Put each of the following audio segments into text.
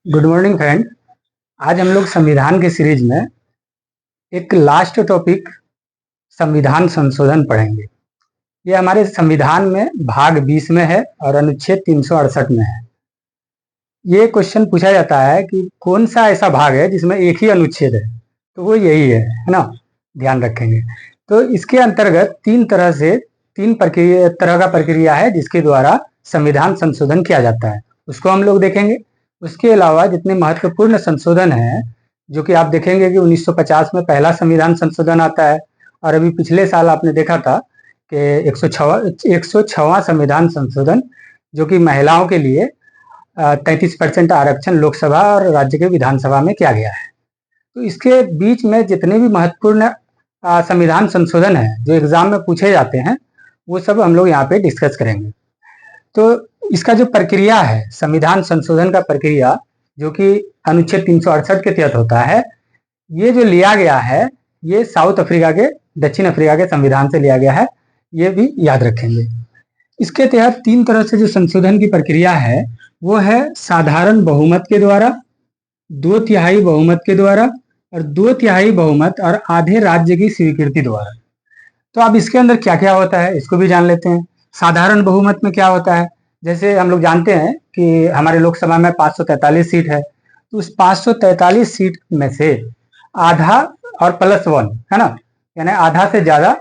Good morning friend. आज हम लोग संविधान के सीरीज में एक लास्ट टॉपिक संविधान संशोधन पढ़ेंगे। ये हमारे संविधान में भाग 20 में है और अनुच्छेद 368 में है। ये क्वेश्चन पूछा जाता है कि कौन सा ऐसा भाग है जिसमें एक ही अनुच्छेद है, तो वो यही है ना, ध्यान रखेंगे। तो इसके अंतर्गत तीन तरह का प्रक्रिया है जिसके द्वारा संविधान संशोधन किया जाता है, उसको हम लोग देखेंगे। उसके अलावा जितने महत्वपूर्ण संशोधन हैं, जो कि आप देखेंगे कि 1950 में पहला संविधान संशोधन आता है, और अभी पिछले साल आपने देखा था कि 106वां संविधान संशोधन, जो कि महिलाओं के लिए 33% आरक्षण लोकसभा और राज्य के विधानसभा में किया गया है। तो इसके बीच में जितने भी महत्वपूर्ण संविधान संशोधन है जो एग्जाम में पूछे जाते हैं, वो सब हम लोग यहाँ पे डिस्कस करेंगे। तो इसका जो प्रक्रिया है, संविधान संशोधन का प्रक्रिया, जो कि अनुच्छेद 368 के तहत होता है, ये जो लिया गया है ये दक्षिण अफ्रीका के संविधान से लिया गया है, ये भी याद रखेंगे। इसके तहत तीन तरह से जो संशोधन की प्रक्रिया है वो है साधारण बहुमत के द्वारा, 2/3 बहुमत के द्वारा, और 2/3 बहुमत और आधे राज्य की स्वीकृति द्वारा। तो अब इसके अंदर क्या क्या होता है इसको भी जान लेते हैं। साधारण बहुमत में क्या होता है, जैसे हम लोग जानते हैं कि हमारे लोकसभा में 543 सीट है, तो उस 543 सीट में से आधा और +1 है ना, यानी आधा से ज्यादा,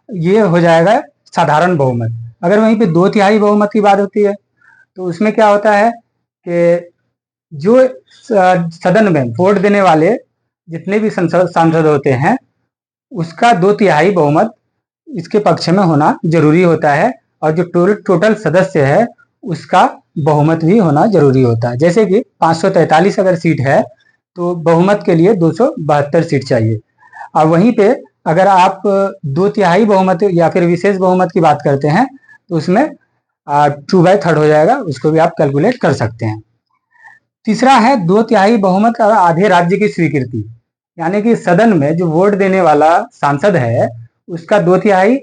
ये हो जाएगा साधारण बहुमत। अगर वहीं पे 2/3 बहुमत की बात होती है तो उसमें क्या होता है कि जो सदन में वोट देने वाले जितने भी सांसद होते हैं, उसका 2/3 बहुमत इसके पक्ष में होना जरूरी होता है, और जो टोटल सदस्य है उसका बहुमत भी होना जरूरी होता है। जैसे कि 543 अगर सीट है तो बहुमत के लिए 272 सीट चाहिए, और वहीं पे अगर आप 2/3 बहुमत या फिर विशेष बहुमत की बात करते हैं तो उसमें 2/3 हो जाएगा, उसको भी आप कैलकुलेट कर सकते हैं। तीसरा है 2/3 बहुमत और आधे राज्य की स्वीकृति, यानी कि सदन में जो वोट देने वाला सांसद है उसका 2/3,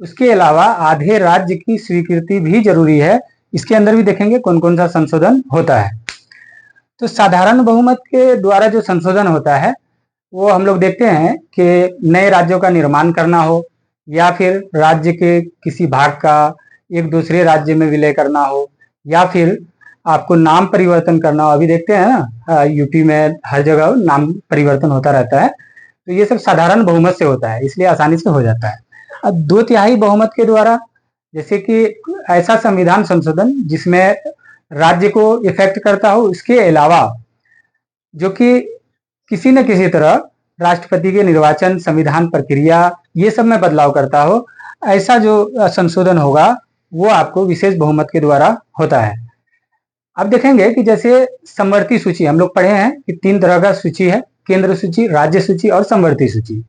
उसके अलावा आधे राज्य की स्वीकृति भी जरूरी है। इसके अंदर भी देखेंगे कौन कौन सा संशोधन होता है। तो साधारण बहुमत के द्वारा जो संशोधन होता है वो हम लोग देखते हैं कि नए राज्यों का निर्माण करना हो, या फिर राज्य के किसी भाग का एक दूसरे राज्य में विलय करना हो, या फिर आपको नाम परिवर्तन करना हो। अभी देखते हैं ना, यूपी में हर जगह नाम परिवर्तन होता रहता है, तो ये सब साधारण बहुमत से होता है, इसलिए आसानी से हो जाता है। अब 2/3 बहुमत के द्वारा, जैसे कि ऐसा संविधान संशोधन जिसमें राज्य को इफेक्ट करता हो, उसके अलावा जो कि किसी न किसी तरह राष्ट्रपति के निर्वाचन, संविधान प्रक्रिया, ये सब में बदलाव करता हो, ऐसा जो संशोधन होगा वो आपको विशेष बहुमत के द्वारा होता है। अब देखेंगे कि जैसे समवर्ती सूची हम लोग पढ़े हैं कि 3 तरह का सूची है, केंद्र सूची, राज्य सूची और समवर्ती सूची।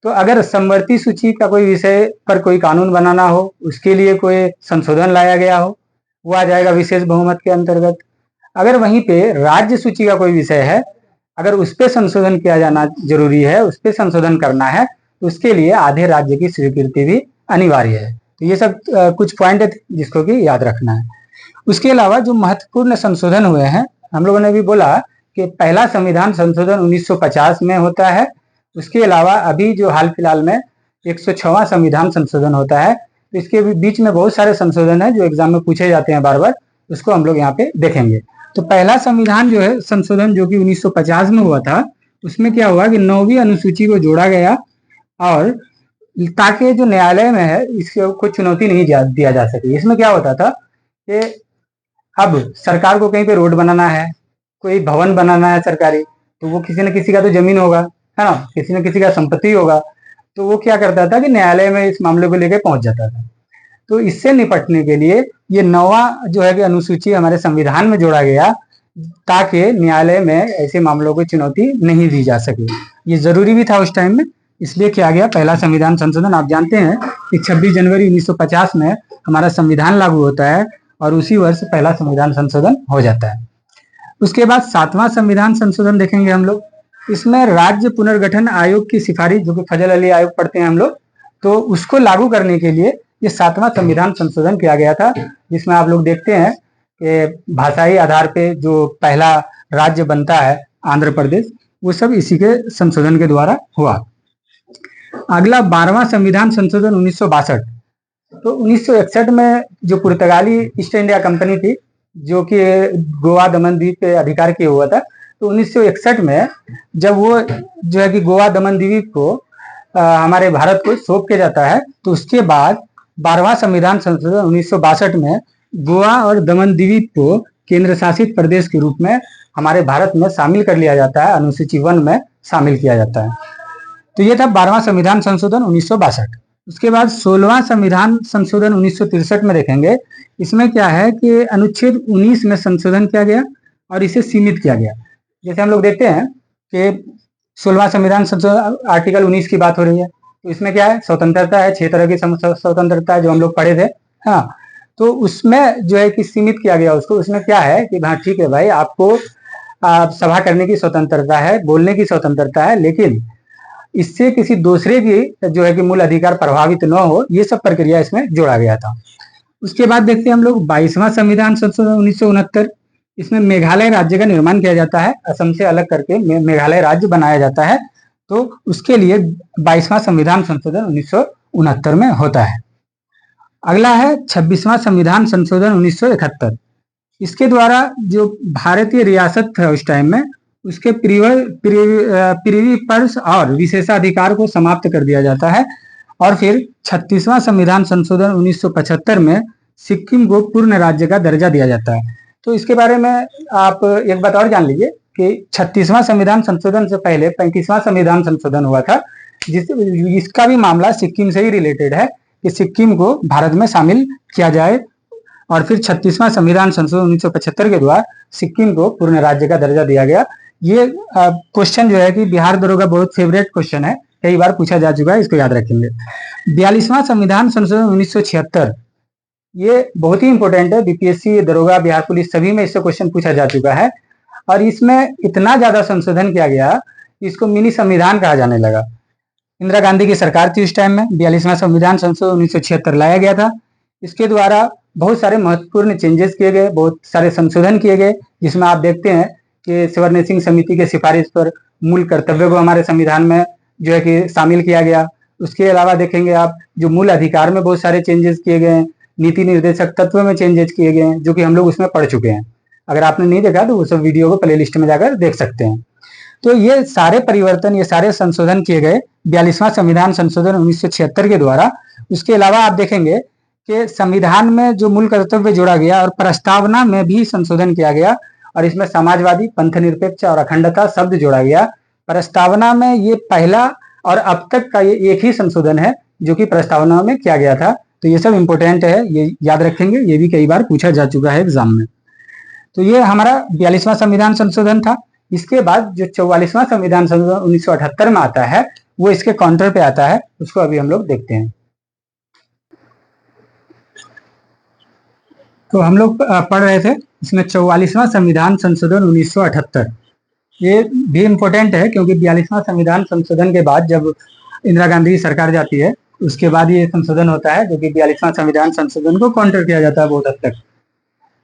तो अगर समवर्ती सूची का कोई विषय पर कोई कानून बनाना हो, उसके लिए कोई संशोधन लाया गया हो, वो आ जाएगा विशेष बहुमत के अंतर्गत। अगर वहीं पे राज्य सूची का कोई विषय है, अगर उस पर संशोधन किया जाना जरूरी है, उस पर संशोधन करना है, तो उसके लिए आधे राज्य की स्वीकृति भी अनिवार्य है। तो ये सब कुछ पॉइंट है जिसको कि याद रखना है। उसके अलावा जो महत्वपूर्ण संशोधन हुए हैं, हम लोगों ने भी बोला कि पहला संविधान संशोधन 1950 में होता है। उसके अलावा अभी जो हाल फिलहाल में 106वां संविधान संशोधन होता है, तो इसके बीच में बहुत सारे संशोधन है जो एग्जाम में पूछे जाते हैं बार बार, उसको हम लोग यहाँ पे देखेंगे। तो पहला संविधान जो है संशोधन, जो कि 1950 में हुआ था, उसमें क्या हुआ कि 9वीं अनुसूची को जोड़ा गया, और ताकि जो न्यायालय में है इसको चुनौती नहीं दिया जा सके। इसमें क्या होता था कि अब सरकार को कहीं पे रोड बनाना है, कोई भवन बनाना है सरकारी, तो वो किसी न किसी का तो जमीन होगा, है ना, किसी न किसी का संपत्ति होगा, तो वो क्या करता था कि न्यायालय में इस मामले को लेकर पहुंच जाता था। तो इससे निपटने के लिए ये 9वां जो है कि अनुसूची हमारे संविधान में जोड़ा गया, ताकि न्यायालय में ऐसे मामलों को चुनौती नहीं दी जा सके। ये जरूरी भी था उस टाइम में, इसलिए किया गया पहला संविधान संशोधन। आप जानते हैं कि 26 जनवरी 1950 में हमारा संविधान लागू होता है, और उसी वर्ष पहला संविधान संशोधन हो जाता है। उसके बाद 7वां संविधान संशोधन देखेंगे हम लोग। इसमें राज्य पुनर्गठन आयोग की सिफारिश, जो कि फजल अली आयोग पढ़ते हैं हम लोग, तो उसको लागू करने के लिए ये 7वां संविधान संशोधन किया गया था, जिसमें आप लोग देखते हैं कि भाषाई आधार पे जो पहला राज्य बनता है आंध्र प्रदेश, वो सब इसी के संशोधन के द्वारा हुआ। अगला 12वां संविधान संशोधन 1962। तो 1961 में जो पुर्तगाली ईस्ट इंडिया कंपनी थी, जो कि गोवा दमन द्वीप पे अधिकार किया हुआ था, तो 1961 में जब वो जो है कि गोवा दमन द्वीप को हमारे भारत को सौंप के जाता है, तो उसके बाद 12वां संविधान संशोधन 1962 में गोवा और दमन द्वीप को केंद्र शासित प्रदेश के रूप में हमारे भारत में शामिल कर लिया जाता है, अनुसूची 1 में शामिल किया जाता है। तो ये था 12वां संविधान संशोधन 1962। उसके बाद 16वां संविधान संशोधन 1963 में देखेंगे। इसमें क्या है कि अनुच्छेद 19 में संशोधन किया गया और इसे सीमित किया गया। जैसे हम लोग देखते हैं कि 16वां संविधान संशोधन आर्टिकल 19 की बात हो रही है, तो इसमें क्या है, स्वतंत्रता है, 6 तरह की स्वतंत्रता है जो हम लोग पढ़े थे। हाँ, तो उसमें जो है कि सीमित किया गया उसको। उसमें क्या है कि हाँ ठीक है भाई, आपको सभा करने की स्वतंत्रता है, बोलने की स्वतंत्रता है, लेकिन इससे किसी दूसरे की जो है कि मूल अधिकार प्रभावित न हो, ये सब प्रक्रिया इसमें जोड़ा गया था। उसके बाद देखते हैं हम लोग 22वां संविधान संशोधन 1969। इसमें मेघालय राज्य का निर्माण किया जाता है, असम से अलग करके मेघालय राज्य बनाया जाता है। तो उसके लिए 22वां संविधान संशोधन 1969 में होता है। अगला है 26वां संविधान संशोधन 1971। इसके द्वारा जो भारतीय रियासत था उस टाइम में, उसके प्रीवी पर्स और विशेषाधिकार को समाप्त कर दिया जाता है। और फिर 36वां संविधान संशोधन 1975 में सिक्किम को पूर्ण राज्य का दर्जा दिया जाता है। तो इसके बारे में आप एक बात और जान लीजिए कि 36वां संविधान संशोधन से पहले 35वां संविधान संशोधन हुआ था, इसका भी मामला सिक्किम से ही रिलेटेड है कि सिक्किम को भारत में शामिल किया जाए। और फिर 36वां संविधान संशोधन 1975 के द्वारा सिक्किम को पूर्ण राज्य का दर्जा दिया गया। ये क्वेश्चन जो है कि बिहार दरोगा बहुत फेवरेट क्वेश्चन है, कई बार पूछा जा चुका है, इसको याद रखेंगे। 42वां संविधान संशोधन 1976, ये बहुत ही इंपॉर्टेंट है। बीपीएससी, दरोगा, बिहार पुलिस सभी में इससे क्वेश्चन पूछा जा चुका है। और इसमें इतना ज्यादा संशोधन किया गया, इसको मिनी संविधान कहा जाने लगा। इंदिरा गांधी की सरकार थी उस टाइम में, 42वां संविधान संशोधन 1976 लाया गया था। इसके द्वारा बहुत सारे महत्वपूर्ण चेंजेस किए गए, बहुत सारे संशोधन किए गए, जिसमें आप देखते हैं कि सवर्ण सिंह समिति के सिफारिश पर मूल कर्तव्य को हमारे संविधान में जो है कि शामिल किया गया। उसके अलावा देखेंगे आप, जो मूल अधिकार में बहुत सारे चेंजेस किए गए हैं, नीति निर्देशक तत्व में चेंजेस किए गए हैं, जो कि हम लोग उसमें पढ़ चुके हैं। अगर आपने नहीं देखा तो वो सब वीडियो को प्ले लिस्ट में जाकर देख सकते हैं। तो ये सारे परिवर्तन, ये सारे संशोधन किए गए 42वां संविधान संशोधन 1976 के द्वारा। उसके अलावा आप देखेंगे कि संविधान में जो मूल कर्तव्य जोड़ा गया और प्रस्तावना में भी संशोधन किया गया, और इसमें समाजवादी, पंथ निरपेक्ष और अखंडता शब्द जोड़ा गया। प्रस्तावना में ये पहला और अब तक का ये एक ही संशोधन है जो कि प्रस्तावना में किया गया था। तो ये सब इंपॉर्टेंट है, ये याद रखेंगे, ये भी कई बार पूछा जा चुका है एग्जाम में। तो ये हमारा 42वां संविधान संशोधन था। इसके बाद जो 44वां संविधान संशोधन 1978 में आता है, वो इसके काउंटर पे आता है, उसको अभी हम लोग देखते हैं। तो हम लोग पढ़ रहे थे इसमें 44वां संविधान संशोधन 1978। ये भी इम्पोर्टेंट है क्योंकि 42वां संविधान संशोधन के बाद जब इंदिरा गांधी की सरकार जाती है, उसके बाद ये संशोधन होता है, जो कि 42वां संविधान संशोधन को काउंटर किया जाता है बहुत हद तक।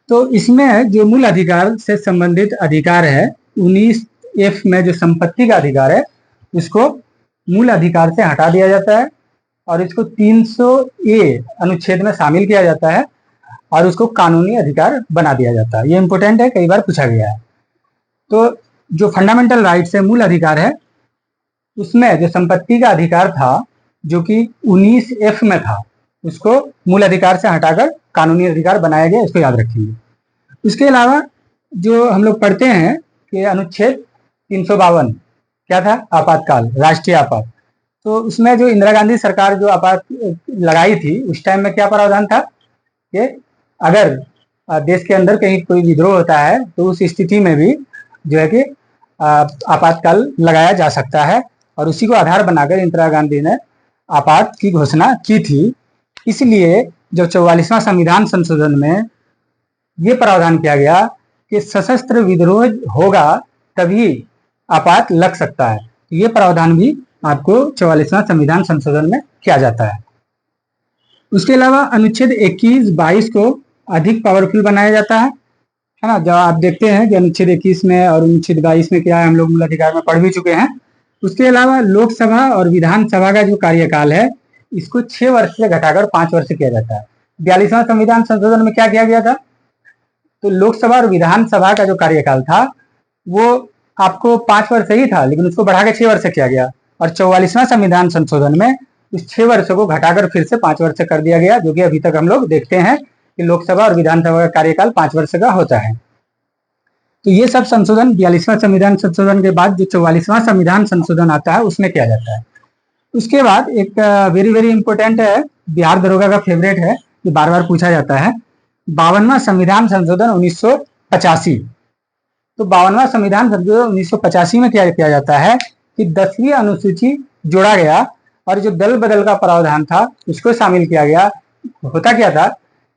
तो इसमें जो मूल अधिकार से संबंधित अधिकार है, 19F में जो संपत्ति का अधिकार है, उसको मूल अधिकार से हटा दिया जाता है और इसको 300A अनुच्छेद में शामिल किया जाता है और उसको कानूनी अधिकार बना दिया जाता है। ये इंपॉर्टेंट है, कई बार पूछा गया है। तो जो फंडामेंटल राइट्स है, मूल अधिकार है, उसमें जो संपत्ति का अधिकार था जो कि 19F में था, उसको मूल अधिकार से हटाकर कानूनी अधिकार बनाया गया, इसको याद रखेंगे। उसके अलावा जो हम लोग पढ़ते हैं कि अनुच्छेद 352 क्या था, आपातकाल, राष्ट्रीय आपात। तो उसमें जो इंदिरा गांधी सरकार जो आपात लगाई थी, उस टाइम में क्या प्रावधान था कि अगर देश के अंदर कहीं कोई विद्रोह होता है तो उस स्थिति में भी जो है कि आपातकाल लगाया जा सकता है, और उसी को आधार बनाकर इंदिरा गांधी ने आपात की घोषणा की थी। इसलिए जब 44वां संविधान संशोधन में ये प्रावधान किया गया कि सशस्त्र विद्रोह होगा तभी आपात लग सकता है, तो ये प्रावधान भी आपको 44वां संविधान संशोधन में किया जाता है। उसके अलावा अनुच्छेद 21-22 को अधिक पावरफुल बनाया जाता है, है ना। जब आप देखते हैं कि अनुच्छेद 21 में और अनुच्छेद 22 में क्या है, हम लोग मूल अधिकार में पढ़ भी चुके हैं। उसके अलावा लोकसभा और विधानसभा का जो कार्यकाल है इसको 6 वर्ष से घटाकर 5 वर्ष किया जाता है। 42वां संविधान संशोधन में क्या किया गया था, तो लोकसभा और विधानसभा का जो कार्यकाल था वो आपको 5 वर्ष ही था, लेकिन उसको बढ़ा के 6 वर्ष किया गया। और 44वां संविधान संशोधन में इस 6 वर्ष को घटाकर फिर से 5 वर्ष कर दिया गया, जो कि अभी तक हम लोग देखते हैं कि लोकसभा और विधानसभा का कार्यकाल 5 वर्ष का होता है। तो ये सब संशोधन 42वां संविधान संशोधन के बाद जो 44वां संविधान संशोधन आता है उसमें किया जाता है। उसके बाद एक वेरी वेरी इंपॉर्टेंट है, बिहार दरोगा का फेवरेट है, ये बार बार पूछा जाता है, 52वां संविधान संशोधन 1985। तो 52वां संविधान संशोधन 1985 में क्या किया जाता है कि 10वीं अनुसूची जोड़ा गया और जो दल बदल का प्रावधान था उसको शामिल किया गया। होता क्या था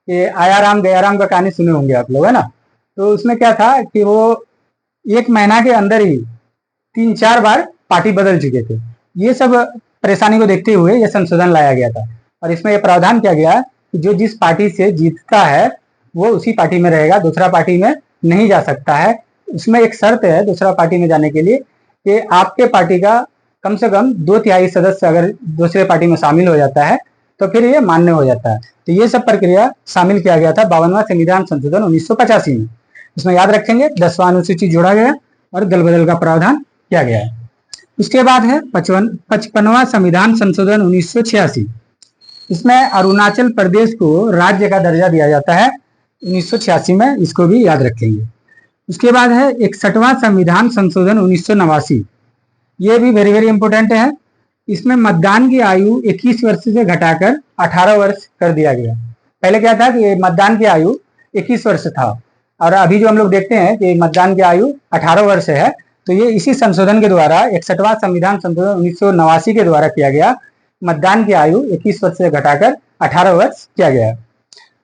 कि आया राम गया राम का कहानी सुने होंगे आप लोग, है ना। तो उसमें क्या था कि वो 1 महीना के अंदर ही 3-4 बार पार्टी बदल चुके थे। ये सब परेशानी को देखते हुए ये संशोधन लाया गया था और इसमें यह प्रावधान किया गया कि जो जिस पार्टी से जीतता है वो उसी पार्टी में रहेगा, दूसरा पार्टी में नहीं जा सकता है। उसमें एक शर्त है दूसरा पार्टी में जाने के लिए कि आपके पार्टी का कम से कम 2/3 सदस्य अगर दूसरे पार्टी में शामिल हो जाता है तो फिर ये मान्य हो जाता है। तो ये सब प्रक्रिया शामिल किया गया था 52वां संविधान संशोधन 1985 में। इसमें याद रखेंगे 10वां अनुसूची जोड़ा गया और दल बदल का प्रावधान किया गया है। उसके बाद है 55वां संविधान संशोधन 1986। इसमें अरुणाचल प्रदेश को राज्य का दर्जा दिया जाता है 1986 में, इसको भी याद रखेंगे। उसके बाद है 61वां संविधान संशोधन 1989। ये भी वेरी वेरी इंपॉर्टेंट है। इसमें मतदान की आयु 21 वर्ष से घटाकर 18 वर्ष कर दिया गया। पहले क्या था कि मतदान की आयु 21 वर्ष था और अभी जो हम लोग देखते हैं कि मतदान की आयु 18 वर्ष है। तो ये इसी संशोधन के द्वारा 61वां संविधान संशोधन 1989 के द्वारा किया गया। मतदान की आयु 21 वर्ष से घटाकर 18 वर्ष किया गया।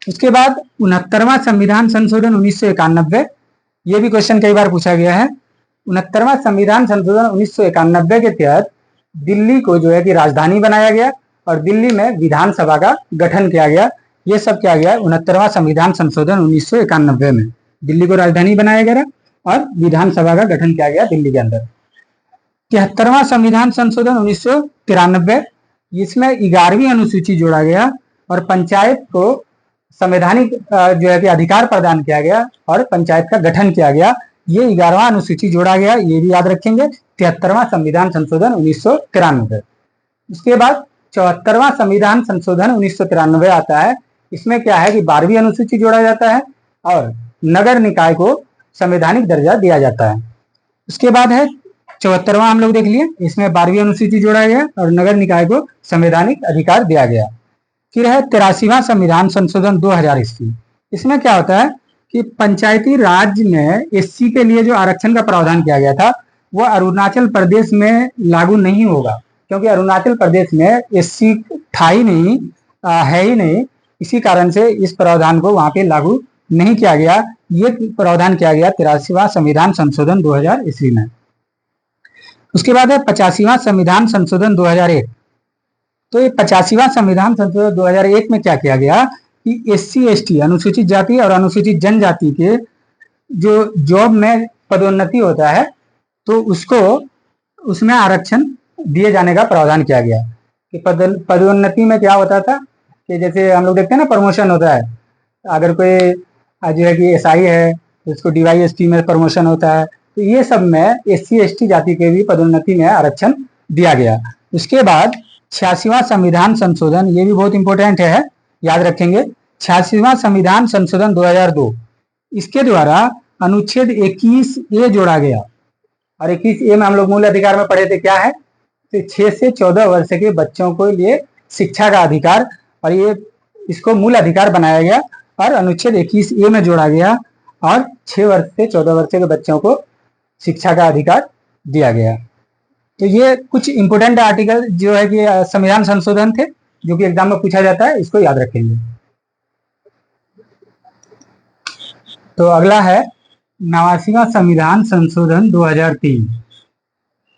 उसके बाद 69वां संविधान संशोधन 1991। ये भी क्वेश्चन कई बार पूछा गया है। 69वां संविधान संशोधन 1991 के तहत दिल्ली को जो है कि राजधानी बनाया गया और दिल्ली में विधानसभा का गठन किया गया। ये सब किया गया 69वां संविधान संशोधन 1991 में। दिल्ली को राजधानी बनाया गया और विधानसभा का गठन किया गया दिल्ली के अंदर। 73वां संविधान संशोधन 1993। इसमें 11वीं अनुसूची जोड़ा गया और पंचायत को संवैधानिक जो है कि अधिकार प्रदान किया गया और पंचायत का गठन किया गया। ये 11वां अनुसूची जोड़ा गया, ये भी याद रखेंगे। 73वां संविधान संशोधन 1993। उसके बाद 74वां संविधान संशोधन 1993 आता है। इसमें क्या है कि 12वीं अनुसूची जोड़ा जाता है और नगर निकाय को संवैधानिक दर्जा दिया जाता है। उसके बाद है 74वां, हम लोग देख लिए, इसमें 12वीं अनुसूची जोड़ा गया और नगर निकाय को संवैधानिक अधिकार दिया गया। फिर है 83वां संविधान संशोधन 2000 ईस्वी। इसमें क्या होता है कि पंचायती राज में एससी के लिए जो आरक्षण का प्रावधान किया गया था वह अरुणाचल प्रदेश में लागू नहीं होगा, क्योंकि अरुणाचल प्रदेश में एससी था ही नहीं, है ही नहीं। इसी कारण से इस प्रावधान को वहां पे लागू नहीं किया गया। ये प्रावधान किया गया 83वां संविधान संशोधन 2000 ईस्वी में। उसके बाद है 85वां संविधान संशोधन 2001। तो ये 85वां संविधान संशोधन 2001 में क्या किया गया कि एससी एसटी अनुसूचित जाति और अनुसूचित जनजाति के जो जॉब में पदोन्नति होता है तो उसको उसमें आरक्षण दिए जाने का प्रावधान किया गया। कि पदोन्नति में क्या होता था कि जैसे हम लोग देखते हैं ना, प्रमोशन होता है। अगर कोई जो है कि एसआई है तो उसको डीवाईएसपी में प्रमोशन होता है। तो ये सब में एससी एसटी जाति के भी पदोन्नति में आरक्षण दिया गया। उसके बाद 86वां संविधान संशोधन, ये भी बहुत इंपॉर्टेंट है, याद रखेंगे। 86वां संविधान संशोधन 2002। इसके द्वारा अनुच्छेद 21A जोड़ा गया और 21A में हम लोग मूल अधिकार में पढ़े थे क्या है, तो 6 से 14 वर्ष के बच्चों को लिए शिक्षा का अधिकार, और ये इसको मूल अधिकार बनाया गया और अनुच्छेद 21A में जोड़ा गया और 6 वर्ष से 14 वर्ष के बच्चों को शिक्षा का अधिकार दिया गया। तो ये कुछ इंपोर्टेंट आर्टिकल जो है कि संविधान संशोधन थे जो कि एग्जाम में पूछा जाता है, इसको याद रखेंगे। तो अगला है 89वां संविधान संशोधन 2003।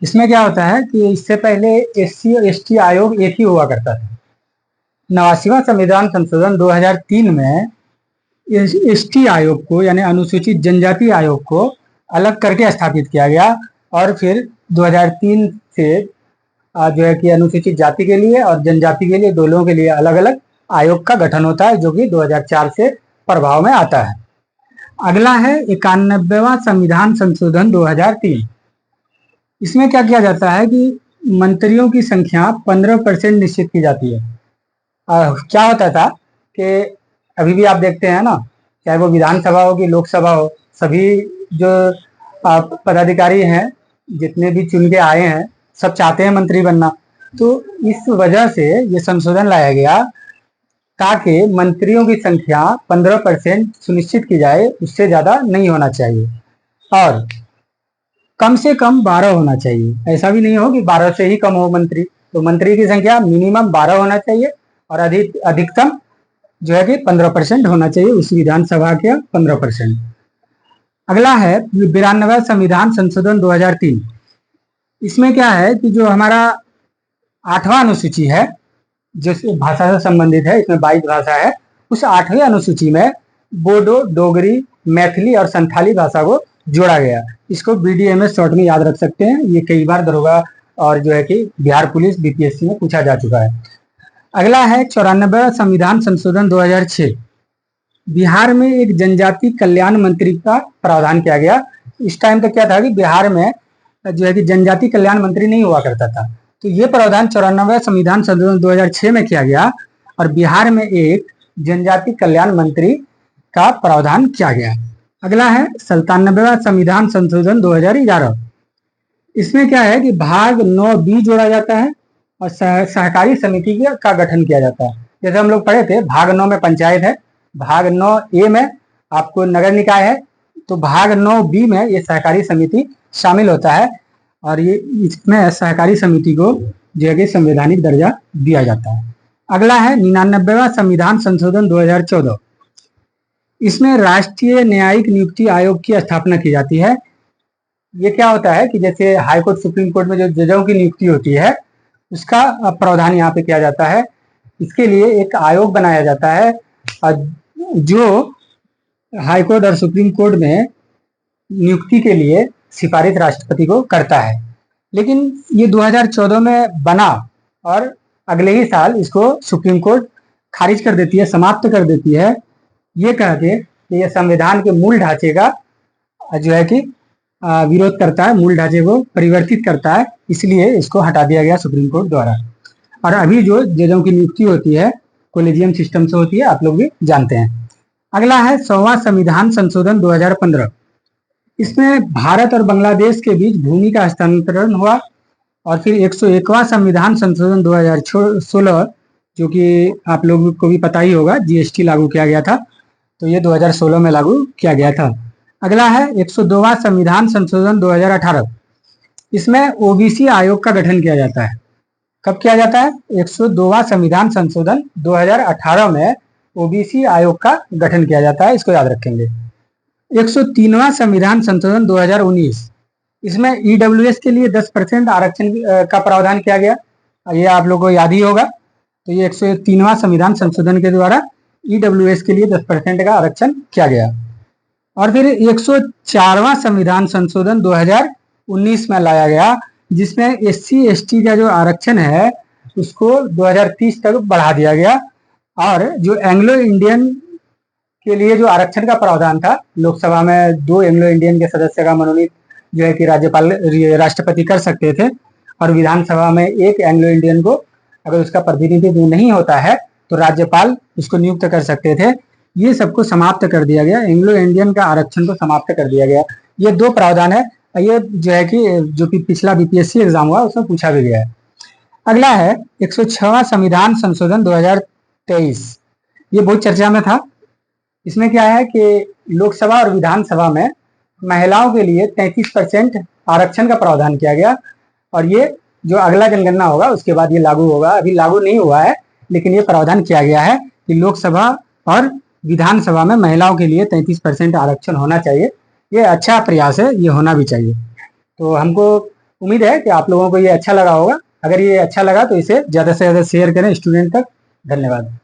इसमें क्या होता है कि इससे पहले एससी और एसटी आयोग एक ही हुआ करता था। 89वां संविधान संशोधन 2003 में एसटी आयोग को यानी अनुसूचित जनजाति आयोग को अलग करके स्थापित किया गया और फिर 2003 से जो है कि अनुसूचित जाति के लिए और जनजाति के लिए दोनों के लिए अलग अलग आयोग का गठन होता है, जो कि 2004 से प्रभाव में आता है। अगला है 91वां संविधान संशोधन 2003। इसमें क्या किया जाता है कि मंत्रियों की संख्या 15% निश्चित की जाती है। क्या होता था कि अभी भी आप देखते हैं ना, चाहे वो विधानसभा हो कि लोकसभा हो, सभी जो पदाधिकारी हैं जितने भी चुन के आए हैं सब चाहते हैं मंत्री बनना। तो इस वजह से ये संशोधन लाया गया ताकि मंत्रियों की संख्या 15% सुनिश्चित की जाए, उससे ज़्यादा नहीं होना चाहिए और कम से कम 12 होना चाहिए। ऐसा भी नहीं हो कि 12 से ही कम हो मंत्री, तो मंत्री की संख्या मिनिमम 12 होना चाहिए और अधिकतम जो है कि 15% होना चाहिए, उस विधानसभा के 15%। अगला है 92वां संविधान संशोधन 2003। इसमें क्या है कि जो हमारा 8वां अनुसूची है जो भाषा से संबंधित है, इसमें 22 भाषा है, उस 8वीं अनुसूची में बोडो, डोगरी, मैथिली और संथाली भाषा को जोड़ा गया। इसको BDMS शॉर्ट में याद रख सकते हैं, ये कई बार दरोगा और जो है कि बिहार पुलिस BPSC में पूछा जा चुका है। अगला है 94वां संविधान संशोधन 2006। बिहार में एक जनजाति कल्याण मंत्री का प्रावधान किया गया। इस टाइम तक क्या था कि बिहार में जो है कि जनजाति कल्याण मंत्री नहीं हुआ करता था, तो ये प्रावधान 94वां संविधान संशोधन 2006 में किया गया और बिहार में एक जनजाति कल्याण मंत्री का प्रावधान किया गया। अगला है 97वां संविधान संशोधन 2011। इसमें क्या है कि भाग 9B जोड़ा जाता है और सहकारी समिति का गठन किया जाता है। जैसे हम लोग पढ़े थे, भाग 9 में पंचायत है, भाग 9A में आपको नगर निकाय है, तो भाग 9B में ये सहकारी समिति शामिल होता है और ये इसमें सहकारी समिति को जो है कि संवैधानिक दर्जा दिया जाता है। अगला है 99वां संविधान संशोधन 2014। इसमें राष्ट्रीय न्यायिक नियुक्ति आयोग की स्थापना की जाती है। ये क्या होता है कि जैसे हाई कोर्ट, सुप्रीम कोर्ट में जो जजों की नियुक्ति होती है उसका प्रावधान यहाँ पे किया जाता है। इसके लिए एक आयोग बनाया जाता है जो हाई कोर्ट और सुप्रीम कोर्ट में नियुक्ति के लिए सिफारिश राष्ट्रपति को करता है। लेकिन ये 2014 में बना और अगले ही साल इसको सुप्रीम कोर्ट खारिज कर देती है, समाप्त कर देती है, ये कह के कि ये संविधान के मूल ढांचे का जो है कि विरोध करता है, मूल ढांचे को परिवर्तित करता है, इसलिए इसको हटा दिया गया सुप्रीम कोर्ट द्वारा। और अभी जो जजों की नियुक्ति होती है कोलेजियम सिस्टम से होती है, आप लोग भी जानते हैं। अगला है 100वां संविधान संशोधन 2015। इसमें भारत और बांग्लादेश के बीच भूमि का हस्तांतरण हुआ और फिर 101वां संविधान संशोधन 2016, जो कि आप लोगों को भी पता ही होगा, GST लागू किया गया था, तो ये 2016 में लागू किया गया था। अगला है 102वां संविधान संशोधन 2018। इसमें OBC आयोग का गठन किया जाता है। कब किया जाता है? 102वां संविधान संशोधन 2018 में OBC आयोग का गठन किया जाता है, इसको याद रखेंगे। 103वां संविधान संशोधन 2019। इसमें EWS के लिए 10% आरक्षण का प्रावधान किया गया, ये आप लोगों को याद ही होगा। तो ये 103वां संविधान संशोधन के द्वारा EWS के लिए 10% का आरक्षण किया गया। और फिर 104वां संविधान संशोधन 2019 में लाया गया, जिसमें SC/ST का जो आरक्षण है उसको 2030 तक बढ़ा दिया गया। और जो एंग्लो इंडियन के लिए जो आरक्षण का प्रावधान था, लोकसभा में 2 एंग्लो इंडियन के सदस्य का मनोनीत जो है कि राष्ट्रपति कर सकते थे और विधानसभा में 1 एंग्लो इंडियन को अगर उसका प्रतिनिधित्व नहीं होता है तो राज्यपाल उसको नियुक्त कर सकते थे। ये सबको समाप्त कर दिया गया, एंग्लो इंडियन का आरक्षण को समाप्त कर दिया गया। ये 2 प्रावधान है, ये जो है कि जो कि पिछला BPSC एग्जाम हुआ उसमें पूछा भी गया है। अगला है 106वां संविधान संशोधन 2023। ये बहुत चर्चा में था। इसमें क्या है कि लोकसभा और विधानसभा में महिलाओं के लिए 33% आरक्षण का प्रावधान किया गया और ये जो अगला जनगणना होगा उसके बाद ये लागू होगा। अभी लागू नहीं हुआ है, लेकिन ये प्रावधान किया गया है कि लोकसभा और विधानसभा में महिलाओं के लिए 33% आरक्षण होना चाहिए। ये अच्छा प्रयास है, ये होना भी चाहिए। तो हमको उम्मीद है कि आप लोगों को ये अच्छा लगा होगा। अगर ये अच्छा लगा तो इसे ज़्यादा से ज़्यादा शेयर करें स्टूडेंट तक। धन्यवाद।